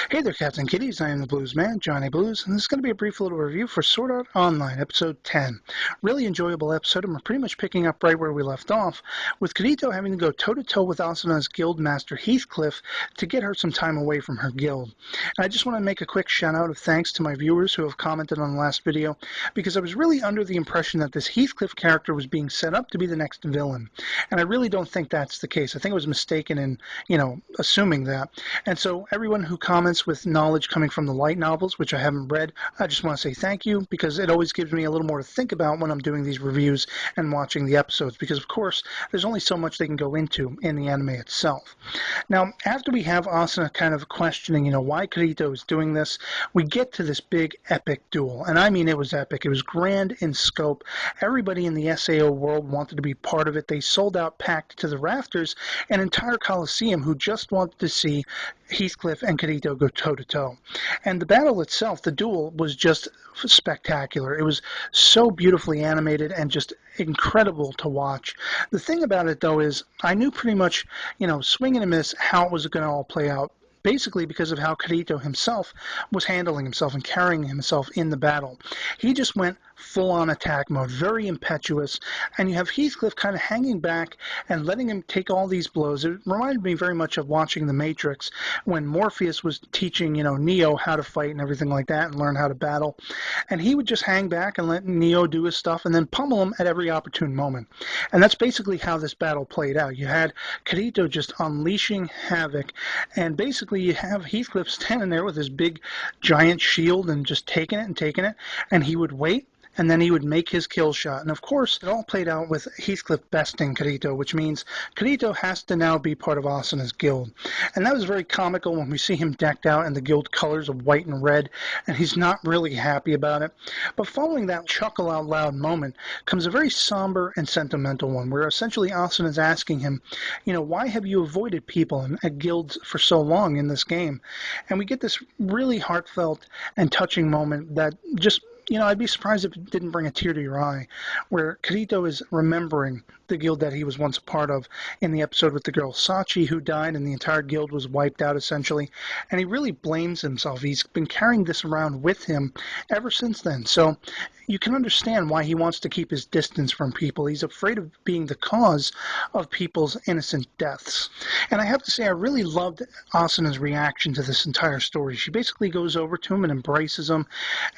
Hey there, cats and kitties. I am the Blues Man, Johnny Blues, and this is going to be a brief little review for Sword Art Online, Episode 10. Really enjoyable episode, and we're pretty much picking up right where we left off, with Kirito having to go toe-to-toe with Asuna's guild master Heathcliff to get her some time away from her guild. And I just want to make a quick shout-out of thanks to my viewers who have commented on the last video, because I was really under the impression that this Heathcliff character was being set up to be the next villain. And I really don't think that's the case. I think I was mistaken in, assuming that. And so everyone who comments with knowledge coming from the light novels, which I haven't read, I just want to say thank you, because it always gives me a little more to think about when I'm doing these reviews and watching the episodes, because of course there's only so much they can go into in the anime itself. Now, after we have Asuna kind of questioning, why Kirito is doing this, we get to this big epic duel. And I mean, it was epic. It was grand in scope. Everybody in the SAO world wanted to be part of it. They sold out, packed to the rafters, an entire Coliseum who just wanted to see Heathcliff and Kirito go toe-to-toe. And the battle itself, the duel, was just spectacular. It was so beautifully animated and just incredible to watch. The thing about it, though, is I knew pretty much, swing and a miss, how it was going to all play out, basically because of how Kirito himself was handling himself and carrying himself in the battle. He just went full-on attack mode, very impetuous, and you have Heathcliff kind of hanging back and letting him take all these blows. It reminded me very much of watching The Matrix when Morpheus was teaching, Neo how to fight and everything like that and learn how to battle. And he would just hang back and let Neo do his stuff and then pummel him at every opportune moment. And that's basically how this battle played out. You had Kirito just unleashing havoc, and basically you have Heathcliff standing there with his big giant shield and just taking it, and he would wait, and then he would make his kill shot. And of course, it all played out with Heathcliff besting Kirito, which means Kirito has to now be part of Asuna's guild. And that was very comical when we see him decked out in the guild colors of white and red, and he's not really happy about it. But following that chuckle out loud moment comes a very somber and sentimental one, where essentially Asuna's asking him, why have you avoided people and guilds for so long in this game? And we get this really heartfelt and touching moment that just I'd be surprised if it didn't bring a tear to your eye, where Kirito is remembering the guild that he was once a part of in the episode with the girl Sachi, who died and the entire guild was wiped out essentially, and he really blames himself. He's been carrying this around with him ever since then. So you can understand why he wants to keep his distance from people. He's afraid of being the cause of people's innocent deaths. And I have to say, I really loved Asuna's reaction to this entire story. She basically goes over to him and embraces him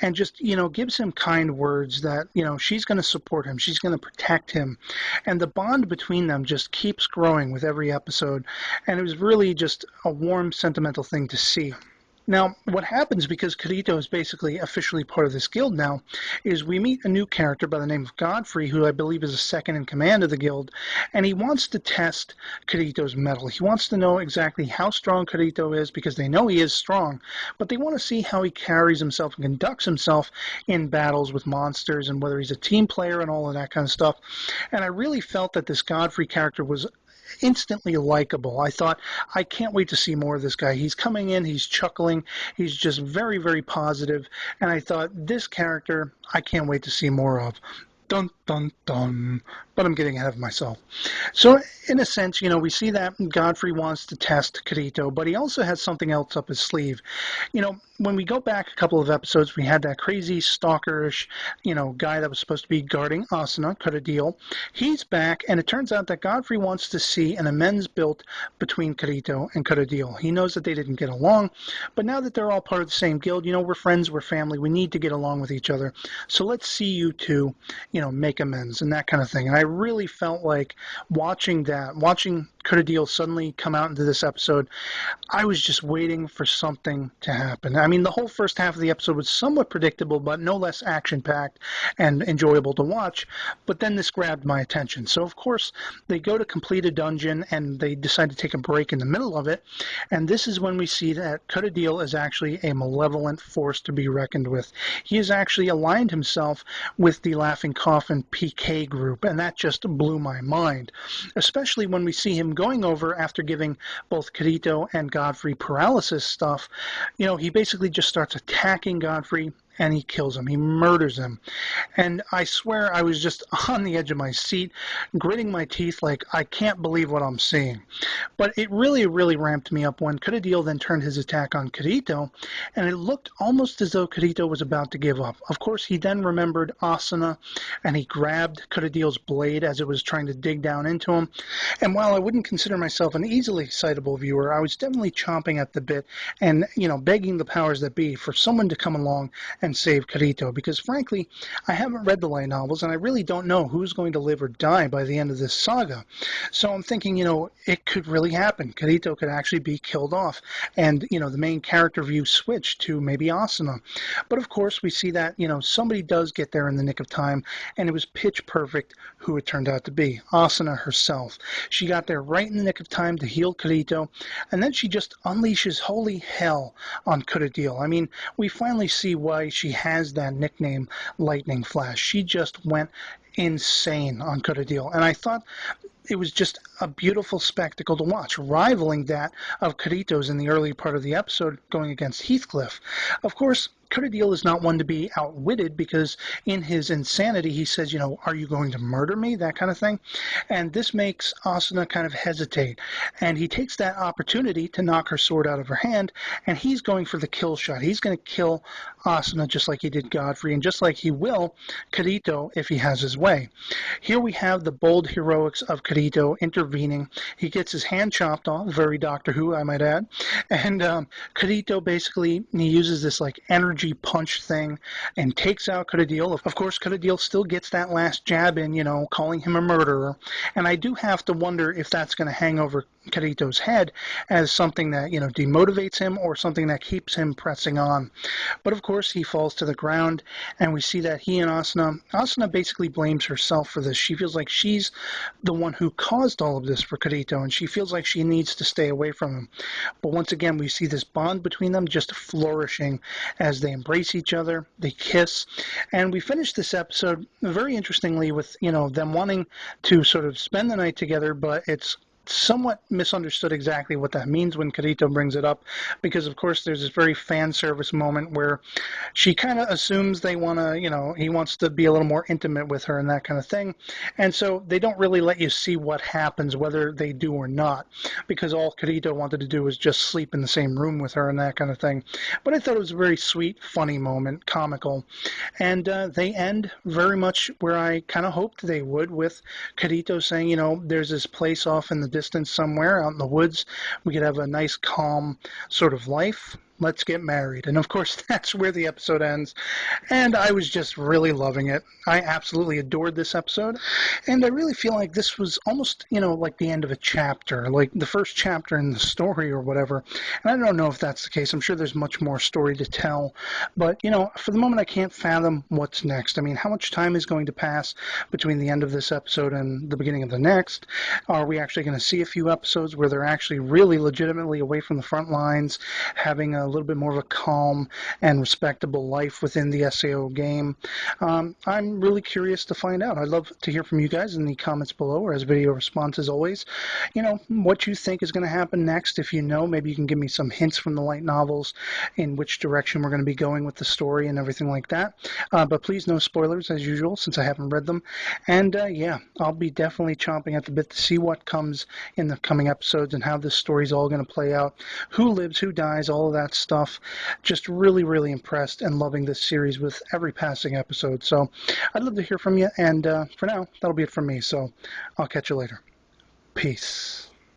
and just, gives him kind words that, she's going to support him. She's going to protect him. And the bond between them just keeps growing with every episode. And it was really just a warm, sentimental thing to see. Now, what happens, because Kirito is basically officially part of this guild now, is we meet a new character by the name of Godfrey, who I believe is a second in command of the guild, and he wants to test Kirito's mettle. He wants to know exactly how strong Kirito is, because they know he is strong, but they want to see how he carries himself and conducts himself in battles with monsters, and whether he's a team player and all of that kind of stuff. And I really felt that this Godfrey character was instantly likable. I thought, I can't wait to see more of this guy. He's coming in, he's chuckling, he's just very, very positive, and I thought, this character, I can't wait to see more of. Dun, dun, dun. But I'm getting ahead of myself. So, in a sense, we see that Godfrey wants to test Kirito, but he also has something else up his sleeve. When we go back a couple of episodes, we had that crazy stalkerish, guy that was supposed to be guarding Asuna, Kuradiel. He's back, and it turns out that Godfrey wants to see an amends built between Kirito and Kuradiel. He knows that they didn't get along, but now that they're all part of the same guild, we're friends, we're family, we need to get along with each other. So let's see you two, make amends and that kind of thing. And I really felt like watching Kuradiel suddenly come out into this episode, I was just waiting for something to happen. I mean, the whole first half of the episode was somewhat predictable, but no less action-packed and enjoyable to watch. But then this grabbed my attention. So, of course, they go to complete a dungeon, and they decide to take a break in the middle of it. And this is when we see that Kuradiel is actually a malevolent force to be reckoned with. He has actually aligned himself with the Laughing Coffin PK group, and that just blew my mind, especially when we see him going over after giving both Kirito and Godfrey paralysis stuff. He basically just starts attacking Godfrey and he kills him. He murders him. And I swear I was just on the edge of my seat, gritting my teeth like, I can't believe what I'm seeing. But it really, really ramped me up when Kuradil then turned his attack on Kirito, and it looked almost as though Kirito was about to give up. Of course, he then remembered Asuna, and he grabbed Kuradil's blade as it was trying to dig down into him. And while I wouldn't consider myself an easily excitable viewer, I was definitely chomping at the bit and, begging the powers that be for someone to come along and save Kirito, because frankly, I haven't read the light novels, and I really don't know who's going to live or die by the end of this saga. So I'm thinking, it could really happen. Kirito could actually be killed off, and, the main character view switch to maybe Asuna. But of course, we see that, somebody does get there in the nick of time, and it was pitch perfect who it turned out to be, Asuna herself. She got there right in the nick of time to heal Kirito, and then she just unleashes holy hell on Kuradil. I mean, we finally see why she has that nickname, Lightning Flash. She just went insane on Kuradil, and I thought it was just a beautiful spectacle to watch, rivaling that of Kirito's in the early part of the episode going against Heathcliff. Of course, Kuradil is not one to be outwitted, because in his insanity he says, are you going to murder me? That kind of thing. And this makes Asuna kind of hesitate. And he takes that opportunity to knock her sword out of her hand, and he's going for the kill shot. He's going to kill Asuna just like he did Godfrey, and just like he will Kirito if he has his way. Here we have the bold heroics of Kirito intervening. He gets his hand chopped off, very Doctor Who, I might add. And Kirito basically, he uses this like energy punch thing and takes out Kuradil. Of course, Kuradil still gets that last jab in, calling him a murderer. And I do have to wonder if that's going to hang over Kirito's head as something that, demotivates him, or something that keeps him pressing on. But of course, he falls to the ground, and we see that he and Asuna basically blames herself for this. She feels like she's the one who caused all of this for Kirito, and she feels like she needs to stay away from him. But once again, we see this bond between them just flourishing as they embrace each other, they kiss, and we finish this episode very interestingly with, them wanting to sort of spend the night together, but it's somewhat misunderstood exactly what that means when Kirito brings it up, because of course there's this very fan service moment where she kind of assumes they want to, he wants to be a little more intimate with her and that kind of thing, and so they don't really let you see what happens, whether they do or not, because all Kirito wanted to do was just sleep in the same room with her and that kind of thing. But I thought it was a very sweet, funny moment, comical, and they end very much where I kind of hoped they would, with Kirito saying, there's this place off in the distance somewhere out in the woods. We could have a nice, calm sort of life. Let's get married. And of course, that's where the episode ends. And I was just really loving it. I absolutely adored this episode. And I really feel like this was almost, like the end of a chapter, like the first chapter in the story or whatever. And I don't know if that's the case. I'm sure there's much more story to tell. But, for the moment, I can't fathom what's next. I mean, how much time is going to pass between the end of this episode and the beginning of the next? Are we actually going to see a few episodes where they're actually really legitimately away from the front lines, having a little bit more of a calm and respectable life within the SAO game? I'm really curious to find out. I'd love to hear from you guys in the comments below, or as video response as always. What you think is going to happen next. If maybe you can give me some hints from the light novels in which direction we're going to be going with the story and everything like that. But please, no spoilers as usual, since I haven't read them. And yeah, I'll be definitely chomping at the bit to see what comes in the coming episodes and how this story's all going to play out. Who lives, who dies, all of that stuff. Just really, really impressed and loving this series with every passing episode. So I'd love to hear from you, and for now, that'll be it from me. So I'll catch you later. Peace.